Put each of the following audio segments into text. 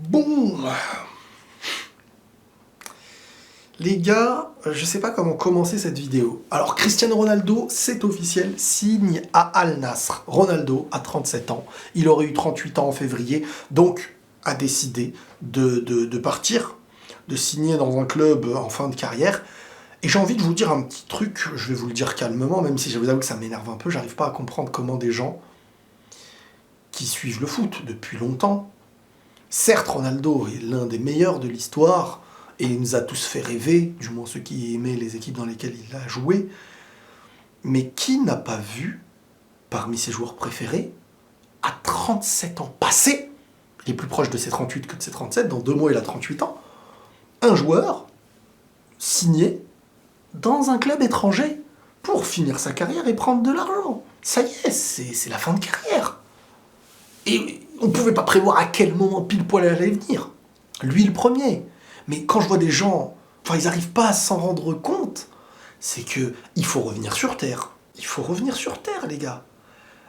Bon, les gars, je sais pas comment commencer cette vidéo. Alors, Cristiano Ronaldo, c'est officiel, signe à Al Nassr. Ronaldo a 37 ans, il aurait eu 38 ans en février, donc a décidé de partir, de signer dans un club en fin de carrière. Et j'ai envie de vous dire un petit truc, je vais vous le dire calmement, même si je vous avoue que ça m'énerve un peu, j'arrive pas à comprendre comment des gens qui suivent le foot depuis longtemps. Certes, Ronaldo est l'un des meilleurs de l'histoire, et il nous a tous fait rêver, du moins ceux qui aimaient les équipes dans lesquelles il a joué, mais qui n'a pas vu, parmi ses joueurs préférés, à 37 ans passés, il est plus proche de ses 38 que de ses 37, dans 2 mois il a 38 ans, un joueur signé dans un club étranger pour finir sa carrière et prendre de l'argent. Ça y est, c'est la fin de carrière. Et on ne pouvait pas prévoir à quel moment pile poil elle allait venir. Lui le premier. Mais quand je vois des gens, ils n'arrivent pas à s'en rendre compte, c'est que il faut revenir sur Terre. Il faut revenir sur Terre, les gars.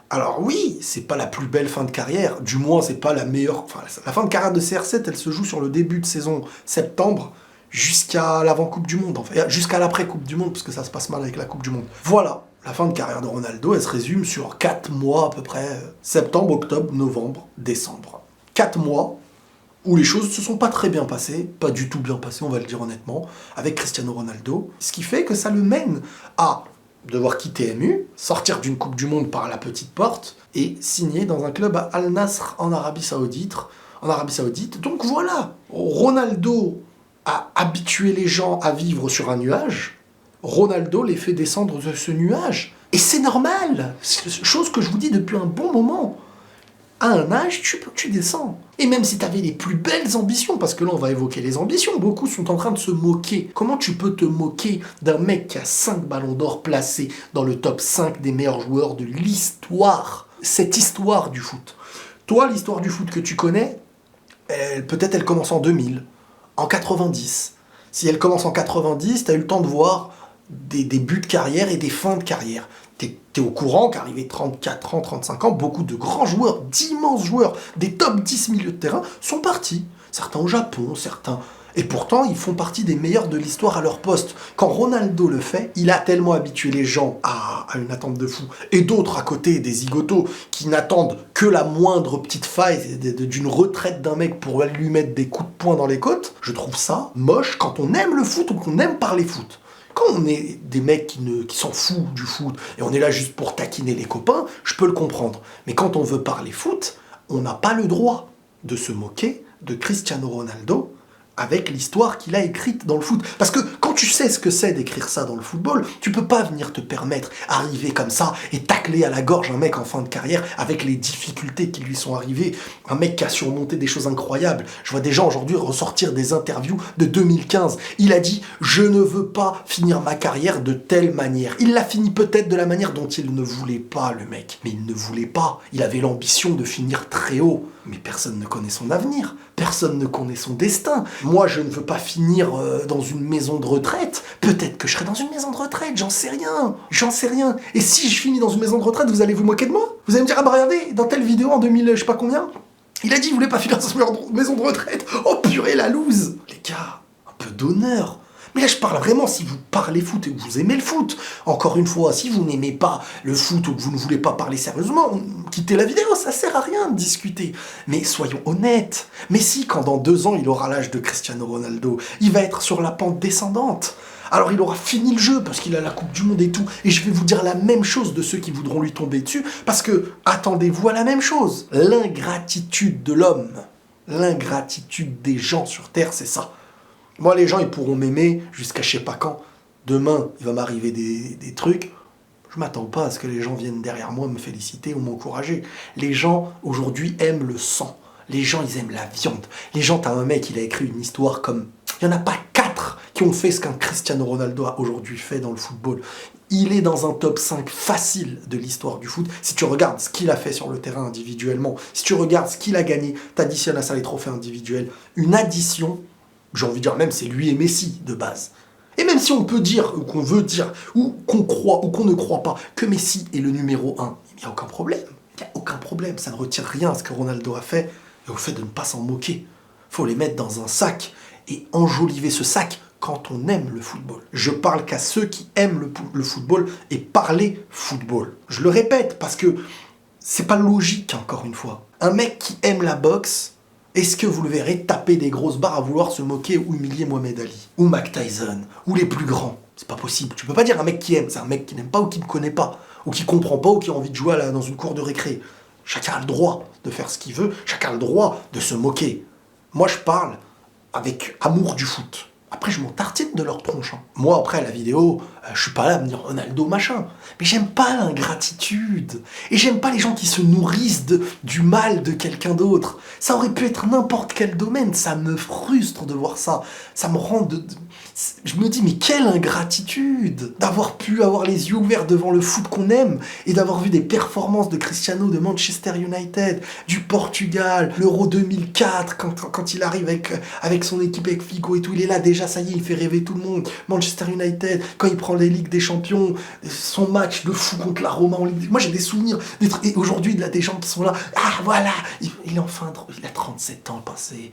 Alors oui, c'est pas la plus belle fin de carrière, du moins c'est pas la meilleure. La fin de carrière de CR7, elle se joue sur le début de saison septembre jusqu'à l'avant-coupe du monde, en fait, jusqu'à l'après-coupe du monde, parce que ça se passe mal avec la coupe du monde. Voilà, la fin de carrière de Ronaldo, elle se résume sur 4 mois à peu près, septembre, octobre, novembre, décembre. 4 mois où les choses se sont pas très bien passées, pas du tout bien passées, on va le dire honnêtement, avec Cristiano Ronaldo, ce qui fait que ça le mène à devoir quitter MU, sortir d'une Coupe du Monde par la petite porte, et signer dans un club à Al Nassr en Arabie Saoudite. Donc voilà, Ronaldo a habitué les gens à vivre sur un nuage, Ronaldo les fait descendre de ce nuage. Et c'est normal, chose que je vous dis depuis un bon moment. À un âge, tu descends. Et même si tu avais les plus belles ambitions, parce que là on va évoquer les ambitions, beaucoup sont en train de se moquer. Comment tu peux te moquer d'un mec qui a 5 ballons d'or placés dans le top 5 des meilleurs joueurs de l'histoire? Cette histoire du foot. Toi, l'histoire du foot que tu connais, peut-être elle commence en 2000, en 90. Si elle commence en 90, tu as eu le temps de voir des débuts de carrière et des fins de carrière. T'es au courant qu'arrivé 34 ans, 35 ans, beaucoup de grands joueurs, d'immenses joueurs, des top 10 milieux de terrain, sont partis. Certains au Japon, certains... Et pourtant, ils font partie des meilleurs de l'histoire à leur poste. Quand Ronaldo le fait, il a tellement habitué les gens à une attente de fou. Et d'autres à côté, des zigotos, qui n'attendent que la moindre petite faille d'une retraite d'un mec pour lui mettre des coups de poing dans les côtes. Je trouve ça moche quand on aime le foot ou qu'on aime parler foot. Quand on est des mecs qui s'en foutent du foot et on est là juste pour taquiner les copains, je peux le comprendre. Mais quand on veut parler foot, on n'a pas le droit de se moquer de Cristiano Ronaldo avec l'histoire qu'il a écrite dans le foot. Parce que quand tu sais ce que c'est d'écrire ça dans le football, tu peux pas venir te permettre arriver comme ça et tacler à la gorge un mec en fin de carrière avec les difficultés qui lui sont arrivées. Un mec qui a surmonté des choses incroyables. Je vois des gens aujourd'hui ressortir des interviews de 2015. Il a dit « Je ne veux pas finir ma carrière de telle manière ». Il l'a fini peut-être de la manière dont il ne voulait pas, le mec. Mais il ne voulait pas. Il avait l'ambition de finir très haut. Mais personne ne connaît son avenir. Personne ne connaît son destin. Moi, je ne veux pas finir dans une maison de retraite. Peut-être que je serai dans une maison de retraite, j'en sais rien. J'en sais rien. Et si je finis dans une maison de retraite, vous allez vous moquer de moi? Vous allez me dire, ah bah regardez, dans telle vidéo en 2000, je sais pas combien, il a dit qu'il voulait pas finir dans une maison de retraite. Oh purée, la loose. Les gars, un peu d'honneur. Mais là, je parle vraiment si vous parlez foot et que vous aimez le foot. Encore une fois, si vous n'aimez pas le foot ou que vous ne voulez pas parler sérieusement, quittez la vidéo, ça sert à rien de discuter. Mais soyons honnêtes. Messi, quand dans 2 ans, il aura l'âge de Cristiano Ronaldo, il va être sur la pente descendante. Alors il aura fini le jeu parce qu'il a la Coupe du Monde et tout. Et je vais vous dire la même chose de ceux qui voudront lui tomber dessus. Parce que, attendez-vous à la même chose. L'ingratitude de l'homme, l'ingratitude des gens sur Terre, c'est ça. Moi, les gens, ils pourront m'aimer jusqu'à je sais pas quand. Demain, il va m'arriver des trucs. Je m'attends pas à ce que les gens viennent derrière moi me féliciter ou m'encourager. Les gens, aujourd'hui, aiment le sang. Les gens, ils aiment la viande. Les gens, t'as un mec, il a écrit une histoire comme... Il n'y en a pas 4 qui ont fait ce qu'un Cristiano Ronaldo a aujourd'hui fait dans le football. Il est dans un top 5 facile de l'histoire du foot. Si tu regardes ce qu'il a fait sur le terrain individuellement, si tu regardes ce qu'il a gagné, t'additionnes à ça les trophées individuels. Une addition... J'ai envie de dire même, c'est lui et Messi, de base. Et même si on peut dire, ou qu'on veut dire, ou qu'on croit, ou qu'on ne croit pas, que Messi est le numéro 1, il n'y a aucun problème. Il n'y a aucun problème. Ça ne retire rien à ce que Ronaldo a fait, et au fait de ne pas s'en moquer. faut les mettre dans un sac et enjoliver ce sac quand on aime le football. Je parle qu'à ceux qui aiment le football et parler football. Je le répète parce que c'est pas logique, encore une fois. Un mec qui aime la boxe, est-ce que vous le verrez taper des grosses barres à vouloir se moquer ou humilier Mohamed Ali ou Mike Tyson ou les plus grands? C'est pas possible. Tu peux pas dire un mec qui aime, c'est un mec qui n'aime pas ou qui ne connaît pas ou qui comprend pas ou qui a envie de jouer dans une cour de récré. Chacun a le droit de faire ce qu'il veut, chacun a le droit de se moquer. Moi je parle avec amour du foot. Après, je m'en tartine de leur tronche. Moi, après la vidéo, je suis pas là à me dire Ronaldo machin. Mais j'aime pas l'ingratitude. Et j'aime pas les gens qui se nourrissent du mal de quelqu'un d'autre. Ça aurait pu être n'importe quel domaine. Ça me frustre de voir ça. Ça me rend Je me dis, mais quelle ingratitude d'avoir pu avoir les yeux ouverts devant le foot qu'on aime et d'avoir vu des performances de Cristiano de Manchester United, du Portugal, l'Euro 2004, quand il arrive avec son équipe, avec Figo et tout, il est là déjà, ça y est, il fait rêver tout le monde. Manchester United, quand il prend les Ligues des Champions, son match de fou contre la Roma en Ligue. Moi j'ai des souvenirs, et aujourd'hui il y a des gens qui sont là, ah voilà, il est enfin, il a 37 ans passé,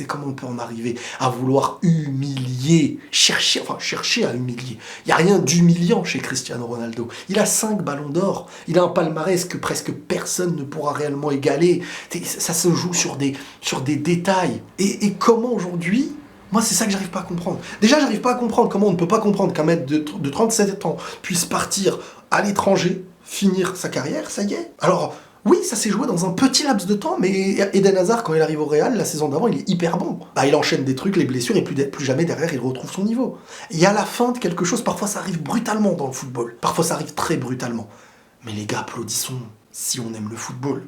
comment on peut en arriver à vouloir humilier, chercher à humilier. Il n'y a rien d'humiliant chez Cristiano Ronaldo. Il a 5 ballons d'or, il a un palmarès que presque personne ne pourra réellement égaler. Ça se joue sur des détails. Et comment aujourd'hui, moi c'est ça que j'arrive pas à comprendre. Déjà j'arrive pas à comprendre comment on ne peut pas comprendre qu'un mec de 37 ans puisse partir à l'étranger, finir sa carrière, ça y est. Alors oui, ça s'est joué dans un petit laps de temps, mais Eden Hazard, quand il arrive au Real, la saison d'avant, il est hyper bon. Il enchaîne des trucs, les blessures, et plus jamais derrière, il retrouve son niveau. Il y a la fin de quelque chose, parfois ça arrive brutalement dans le football. Parfois ça arrive très brutalement. Mais les gars, applaudissons, si on aime le football.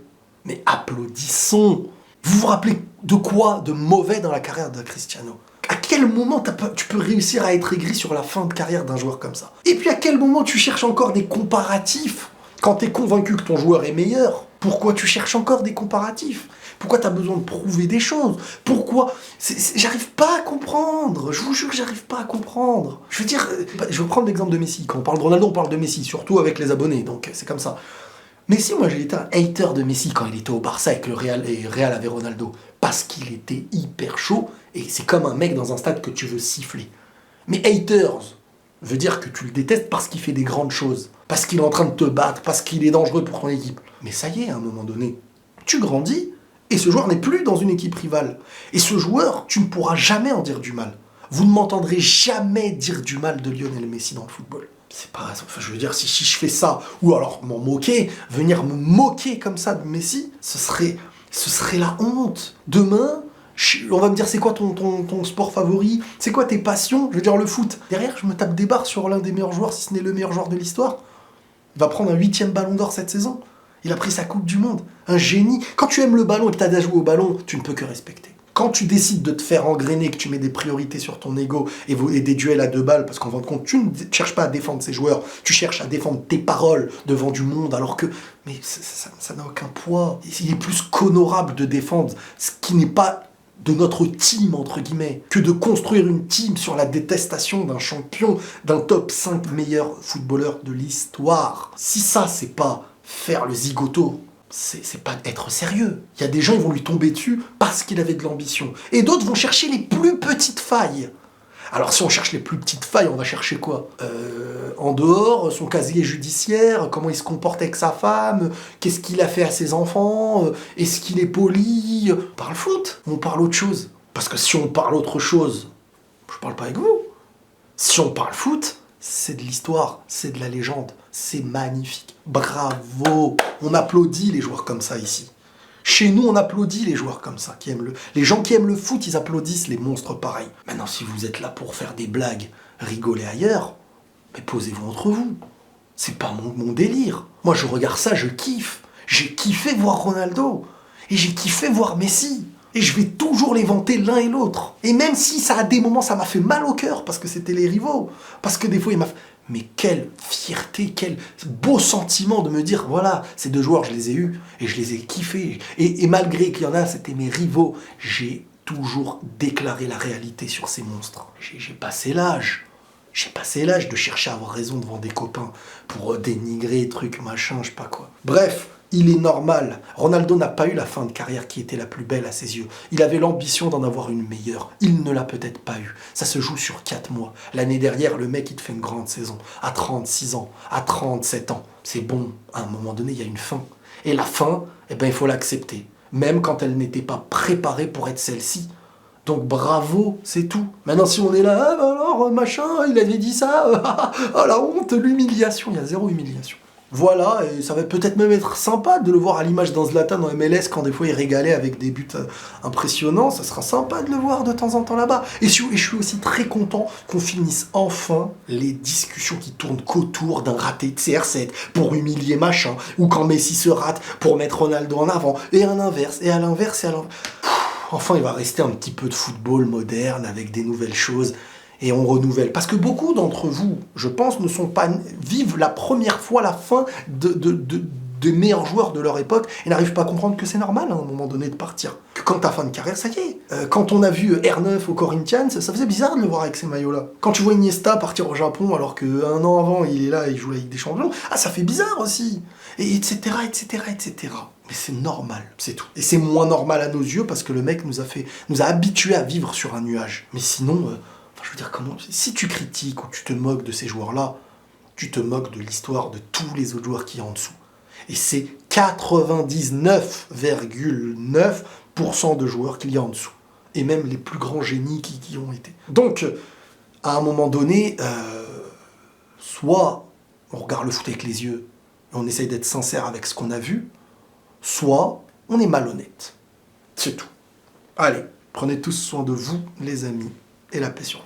Mais applaudissons. Vous vous rappelez de quoi de mauvais dans la carrière de Cristiano? À quel moment tu peux réussir à être aigri sur la fin de carrière d'un joueur comme ça? Et puis à quel moment tu cherches encore des comparatifs? Quand tu es convaincu que ton joueur est meilleur, pourquoi tu cherches encore des comparatifs? Pourquoi tu as besoin de prouver des choses? Pourquoi? J'arrive pas à comprendre. Je vous jure que j'arrive pas à comprendre. Je veux dire, je vais prendre l'exemple de Messi. Quand on parle de Ronaldo, on parle de Messi, surtout avec les abonnés, donc c'est comme ça. Messi, moi j'ai été un hater de Messi quand il était au Barça avec le Real et Real avait Ronaldo. Parce qu'il était hyper chaud et c'est comme un mec dans un stade que tu veux siffler. Mais haters veut dire que tu le détestes parce qu'il fait des grandes choses, parce qu'il est en train de te battre, parce qu'il est dangereux pour ton équipe. Mais ça y est, à un moment donné, tu grandis et ce joueur n'est plus dans une équipe rivale. Et ce joueur, tu ne pourras jamais en dire du mal. Vous ne m'entendrez jamais dire du mal de Lionel Messi dans le football. C'est pas, enfin, je veux dire, si je fais ça, ou alors m'en moquer, venir me moquer comme ça de Messi, ce serait la honte. Demain, on va me dire c'est quoi ton sport favori, c'est quoi tes passions, je veux dire le foot. Derrière, je me tape des barres sur l'un des meilleurs joueurs, si ce n'est le meilleur joueur de l'histoire. Il va prendre un 8e ballon d'or cette saison. Il a pris sa Coupe du Monde. Un génie. Quand tu aimes le ballon et que tu as à jouer au ballon, tu ne peux que respecter. Quand tu décides de te faire engrainer, que tu mets des priorités sur ton ego et des duels à 2 balles, parce qu'en fin de compte, tu ne cherches pas à défendre ces joueurs, tu cherches à défendre tes paroles devant du monde, alors que... Mais ça n'a aucun poids. Il est plus qu'honorable de défendre ce qui n'est pas de notre team, entre guillemets, que de construire une team sur la détestation d'un champion, d'un top 5 meilleurs footballeurs de l'histoire. Si ça, c'est pas faire le zigoto, c'est pas être sérieux. Il y a des gens, ils vont lui tomber dessus parce qu'il avait de l'ambition. Et d'autres vont chercher les plus petites failles. Alors si on cherche les plus petites failles, on va chercher quoi? En dehors, son casier judiciaire, comment il se comporte avec sa femme, qu'est-ce qu'il a fait à ses enfants, est-ce qu'il est poli? On parle foot, on parle autre chose. Parce que si on parle autre chose, je parle pas avec vous. Si on parle foot, c'est de l'histoire, c'est de la légende, c'est magnifique. Bravo! On applaudit les joueurs comme ça ici. Chez nous, on applaudit les joueurs comme ça, les gens qui aiment le foot, ils applaudissent les monstres pareils. Maintenant, si vous êtes là pour faire des blagues, rigoler ailleurs, mais posez-vous entre vous. C'est pas mon délire. Moi, je regarde ça, je kiffe. J'ai kiffé voir Ronaldo. Et j'ai kiffé voir Messi. Et je vais toujours les vanter l'un et l'autre. Et même si ça, à des moments, ça m'a fait mal au cœur, parce que c'était les rivaux. Parce que des fois, il m'a fait... Mais quelle fierté, quel beau sentiment de me dire, voilà, ces 2 joueurs, je les ai eus et je les ai kiffés. Et malgré qu'il y en a, c'était mes rivaux, j'ai toujours déclaré la réalité sur ces monstres. J'ai passé l'âge. J'ai passé l'âge de chercher à avoir raison devant des copains pour dénigrer, trucs, machin, je sais pas quoi. Bref, Il est normal. Ronaldo n'a pas eu la fin de carrière qui était la plus belle à ses yeux. Il avait l'ambition d'en avoir une meilleure. Il ne l'a peut-être pas eu. Ça se joue sur 4 mois. L'année dernière, le mec, il te fait une grande saison. À 36 ans, à 37 ans. C'est bon. À un moment donné, il y a une fin. Et la fin, eh ben, il faut l'accepter. Même quand elle n'était pas préparée pour être celle-ci. Donc bravo, c'est tout. Maintenant, si on est là, ah, bah alors, machin, il avait dit ça, oh la honte, l'humiliation. Il y a zéro humiliation. Voilà, et ça va peut-être même être sympa de le voir à l'image d'un Zlatan en MLS quand des fois il régalait avec des buts impressionnants. Ça sera sympa de le voir de temps en temps là-bas. Et je suis aussi très content qu'on finisse enfin les discussions qui tournent qu'autour d'un raté de CR7 pour humilier machin, ou quand Messi se rate pour mettre Ronaldo en avant, et à l'inverse, et à l'inverse, et à l'inverse. Enfin, il va rester un petit peu de football moderne avec des nouvelles choses. Et on renouvelle. Parce que beaucoup d'entre vous, je pense, ne sont pas vivent la première fois la fin des meilleurs joueurs de leur époque et n'arrivent pas à comprendre que c'est normal à un moment donné de partir. Que quand t'as fin de carrière, ça y est. Quand on a vu R9 au Corinthians, ça faisait bizarre de le voir avec ces maillots-là. Quand tu vois Iniesta partir au Japon alors qu'un an avant il est là, il joue la Ligue des Champions, ça fait bizarre aussi. Et etc., etc., etc. Mais c'est normal, c'est tout. Et c'est moins normal à nos yeux parce que le mec nous a habitués à vivre sur un nuage. Mais sinon... je veux dire, si tu critiques ou tu te moques de ces joueurs-là, tu te moques de l'histoire de tous les autres joueurs qui y a en dessous. Et c'est 99,9% de joueurs qu'il y a en dessous. Et même les plus grands génies qui ont été. Donc, à un moment donné, soit on regarde le foot avec les yeux et on essaye d'être sincère avec ce qu'on a vu, soit on est malhonnête. C'est tout. Allez, prenez tous soin de vous, les amis, et la paix sur vous.